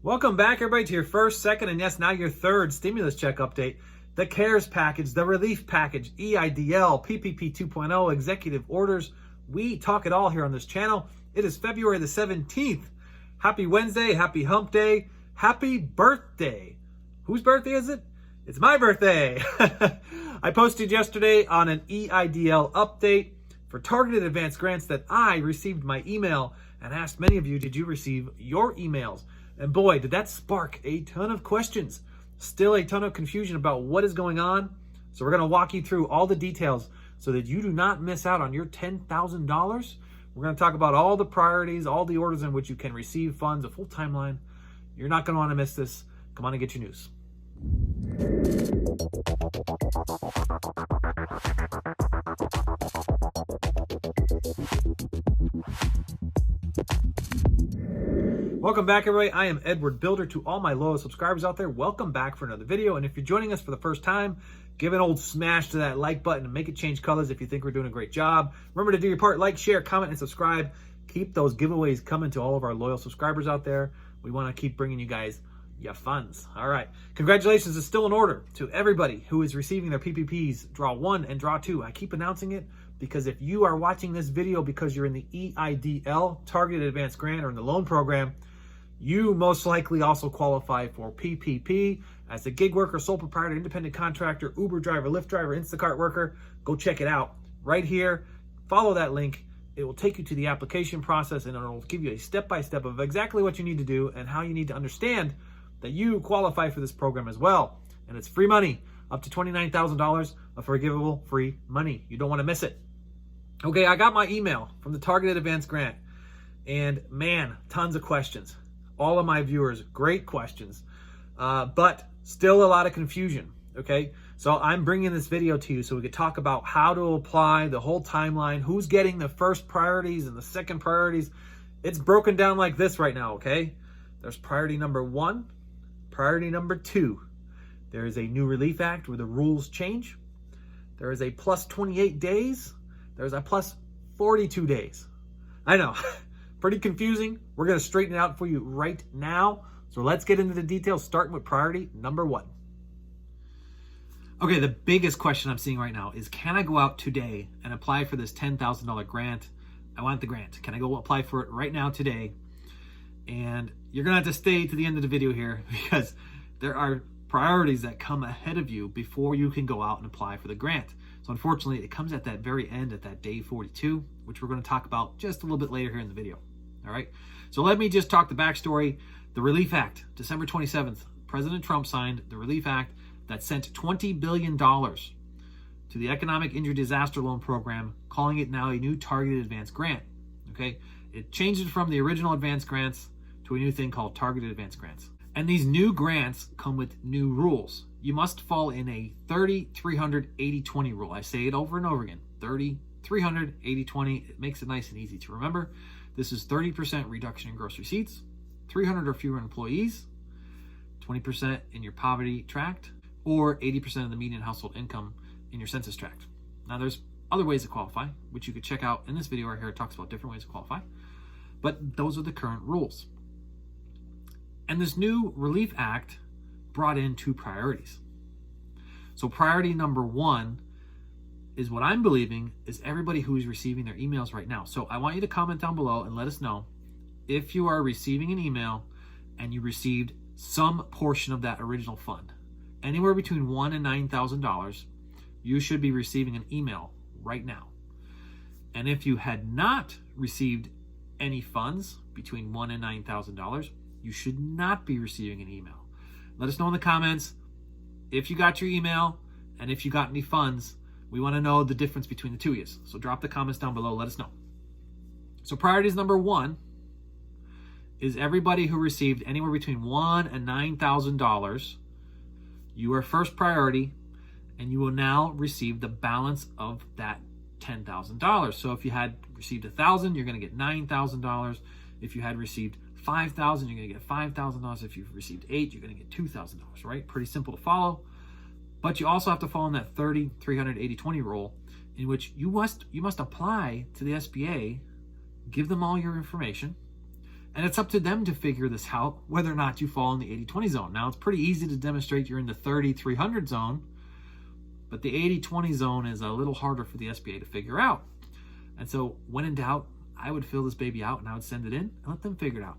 Welcome back, everybody, to your first, second, and yes, now your third stimulus check update. The CARES package, the relief package, EIDL, PPP 2.0, executive orders. We talk it all here on this channel. It is February the 17th. Happy Wednesday, happy hump day, happy birthday. Whose birthday is it? It's my birthday. I posted yesterday on an EIDL update for targeted advance grants that I received my email and asked many of you, did you receive your emails? And boy, did that spark a ton of questions. Still a ton of confusion about what is going on. So we're going to walk you through all the details so that you do not miss out on your $10,000. We're going to talk about all the priorities, all the orders in which you can receive funds, a full timeline. You're not going to want to miss this. Come on and get your news. Welcome back, everybody. I am Edward Bilder. To all my loyal subscribers out there, welcome back for another video. And if you're joining us for the first time, give an old smash to that like button and make it change colors if you think we're doing a great job. Remember to do your part, like, share, comment, and subscribe. Keep those giveaways coming to all of our loyal subscribers out there. We want to keep bringing you guys your funds. All right. Congratulations is still in order to everybody who is receiving their PPPs, Draw 1 and Draw 2. I keep announcing it because if you are watching this video because you're in the EIDL, Targeted Advanced Grant, or in the loan program, you most likely also qualify for PPP as a gig worker, sole proprietor, independent contractor, Uber driver, Lyft driver, Instacart worker. Go check it out right here. Follow that link. It will take you to the application process and it will give you a step-by-step of exactly what you need to do and how you need to understand that you qualify for this program as well. And it's free money, up to $29,000 of forgivable free money. You don't want to miss it. Okay, I got my email from the Targeted Advanced Grant, and man, tons of questions. All of my viewers, great questions, but still a lot of confusion, okay? So I'm bringing this video to you so we could talk about how to apply, the whole timeline, who's getting the first priorities and the second priorities. It's broken down like this right now, okay? There's priority number 1, priority number 2. There is a new Relief Act where the rules change. There is a plus 28 days. There's a plus 42 days. I know. Pretty confusing. We're going to straighten it out for you right now. So let's get into the details, starting with priority number 1. Okay, the biggest question I'm seeing right now is, can I go out today and apply for this $10,000 grant? I want the grant. Can I go apply for it right now today? And you're going to have to stay to the end of the video here because there are priorities that come ahead of you before you can go out and apply for the grant. So unfortunately, it comes at that very end, at that day 42, which we're going to talk about just a little bit later here in the video. All right, so let me just talk the backstory. The Relief Act, December 27th, President Trump signed the Relief Act that sent $20 billion to the Economic Injury Disaster Loan Program, calling it now a new Targeted Advanced Grant. Okay, it changed it from the original advanced grants to a new thing called Targeted Advanced Grants. And these new grants come with new rules. You must fall in a 30-300-80-20 rule. I say it over and over again, 30-300-80-20. It makes it nice and easy to remember. This is 30% reduction in gross receipts, 300 or fewer employees, 20% in your poverty tract, or 80% of the median household income in your census tract. Now there's other ways to qualify, which you could check out in this video right here. It talks about different ways to qualify, but those are the current rules. And this new Relief Act brought in 2 priorities. So priority number 1 is what I'm believing is everybody who is receiving their emails right now. So I want you to comment down below and let us know if you are receiving an email and you received some portion of that original fund. Anywhere between $1,000 and $9,000, you should be receiving an email right now. And if you had not received any funds between $1,000 and $9,000, you should not be receiving an email. Let us know in the comments if you got your email and if you got any funds. We want to know the difference between the two of you. So drop the comments down below. Let us know. So priorities number 1 is everybody who received anywhere between $1,000 and $9,000. You are first priority, and you will now receive the balance of that $10,000. So if you had received $1,000, you're going to get $9,000. If you had received $5,000, you're going to get $5,000. If you've received $8,000, you're going to get $2,000, right? Pretty simple to follow. But you also have to fall in that 30-300-80-20 rule, in which you must apply to the SBA, give them all your information, And it's up to them to figure this out, whether or not you fall in the 80-20 zone. Now, it's pretty easy to demonstrate you're in the 30-300 zone, but the 80-20 zone is a little harder for the SBA to figure out. And so when in doubt, I would fill this baby out and I would send it in and let them figure it out.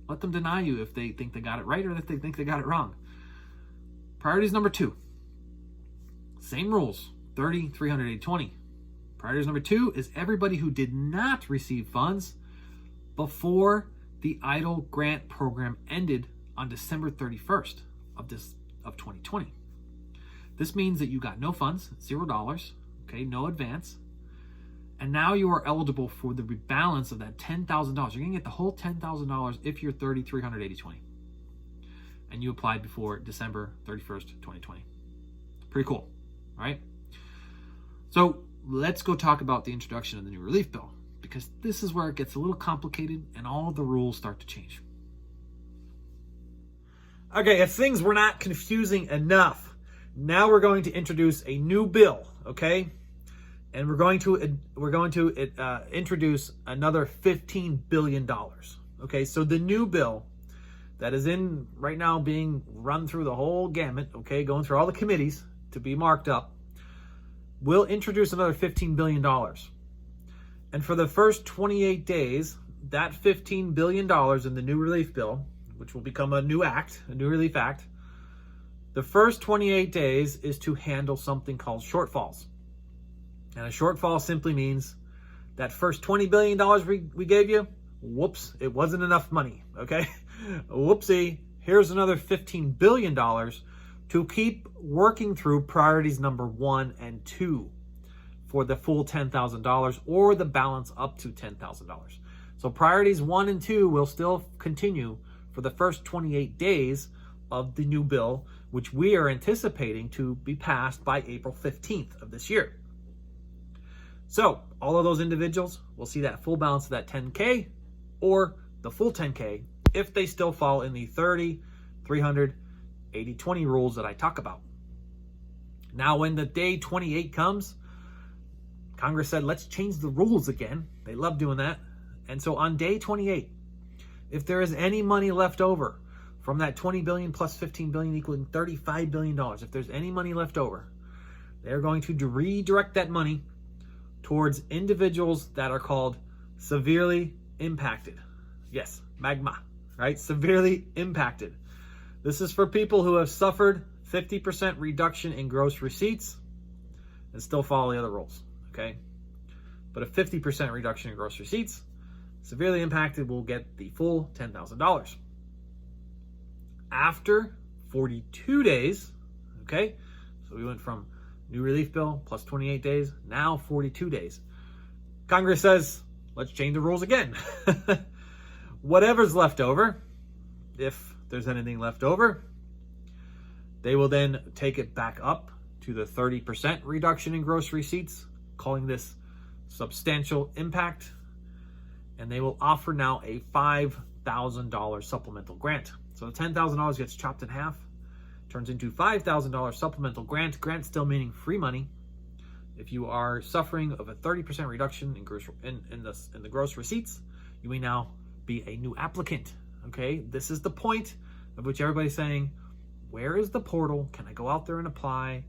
Let them deny you if they think they got it right or if they think they got it wrong. Priorities number 2. Same rules, 30, 300, 80, 20. Priorities number 2 is everybody who did not receive funds before the EIDL grant program ended on December 31st of 2020. This means that you got no funds, $0, okay, no advance, and now you are eligible for the rebalance of that $10,000. You're going to get the whole $10,000 if you're 30, 300, 80, 20. And you applied before December 31st, 2020. Pretty cool, right? So let's go talk about the introduction of the new relief bill, because this is where it gets a little complicated and all the rules start to change. Okay, if things were not confusing enough, now we're going to introduce a new bill, okay? And we're going to introduce another $15 billion. Okay, so the new bill that is in right now being run through the whole gamut, okay, going through all the committees to be marked up, will introduce another $15 billion. And for the first 28 days, that $15 billion in the new relief bill, which will become a new act, a new relief act, the first 28 days is to handle something called shortfalls. And a shortfall simply means that first $20 billion we gave you, whoops, it wasn't enough money, okay? Whoopsie, here's another $15 billion to keep working through priorities number 1 and 2 for the full $10,000 or the balance up to $10,000. So priorities 1 and 2 will still continue for the first 28 days of the new bill, which we are anticipating to be passed by April 15th of this year. So all of those individuals will see that full balance of that 10K or the full 10K if they still fall in the 30, 300, 80, 20 rules that I talk about. Now, when the day 28 comes, Congress said, let's change the rules again. They love doing that. And so on day 28, if there is any money left over from that 20 billion plus 15 billion equaling $35 billion, if there's any money left over, they're going to redirect that money towards individuals that are called severely impacted. Yes, magma, right? Severely impacted. This is for people who have suffered 50% reduction in gross receipts and still follow the other rules, okay? But a 50% reduction in gross receipts, severely impacted will get the full $10,000. After 42 days, okay? So we went from new relief bill plus 28 days, now 42 days. Congress says, let's change the rules again. Whatever's left over, if there's anything left over, they will then take it back up to the 30% reduction in gross receipts, calling this substantial impact. And they will offer now a $5,000 supplemental grant. So the $10,000 gets chopped in half, turns into $5,000 supplemental grant. Grant still meaning free money. If you are suffering of a 30% reduction in the gross receipts, you may now be a new applicant. Okay, this is the point of which everybody's saying, where is the portal? Can I go out there and apply?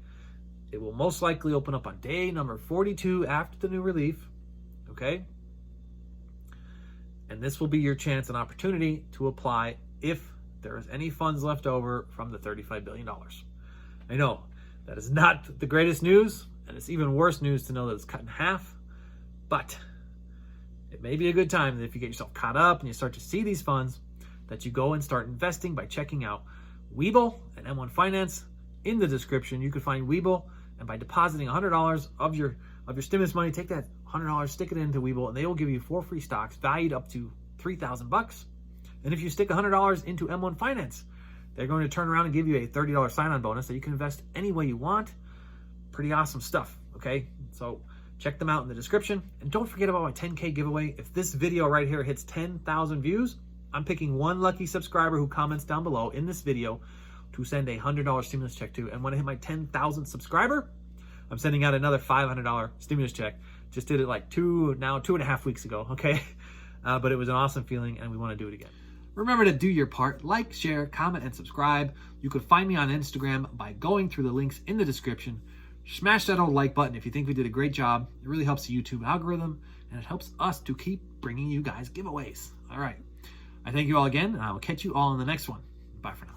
It will most likely open up on day number 42 after the new relief. Okay, and this will be your chance and opportunity to apply if there is any funds left over from the $35 billion. I know that is not the greatest news, and it's even worse news to know that it's cut in half, but it may be a good time that if you get yourself caught up and you start to see these funds, that you go and start investing by checking out Webull and M1 Finance. In the description, you can find Webull, and by depositing $100 of your stimulus money, take that $100, stick it into Webull, and they will give you 4 free stocks valued up to $3,000. And if you stick $100 into M1 Finance, they're going to turn around and give you a $30 sign-on bonus that you can invest any way you want. Pretty awesome stuff, okay? So check them out in the description. And don't forget about my 10K giveaway. If this video right here hits 10,000 views, I'm picking one lucky subscriber who comments down below in this video to send a $100 stimulus check to. And when I hit my 10,000th subscriber, I'm sending out another $500 stimulus check. Just did it like 2.5 weeks ago, okay? but it was an awesome feeling, and we want to do it again. Remember to do your part. Like, share, comment, and subscribe. You can find me on Instagram by going through the links in the description. Smash that old like button if you think we did a great job. It really helps the YouTube algorithm, and it helps us to keep bringing you guys giveaways. All right. I thank you all again, and I will catch you all in the next one. Bye for now.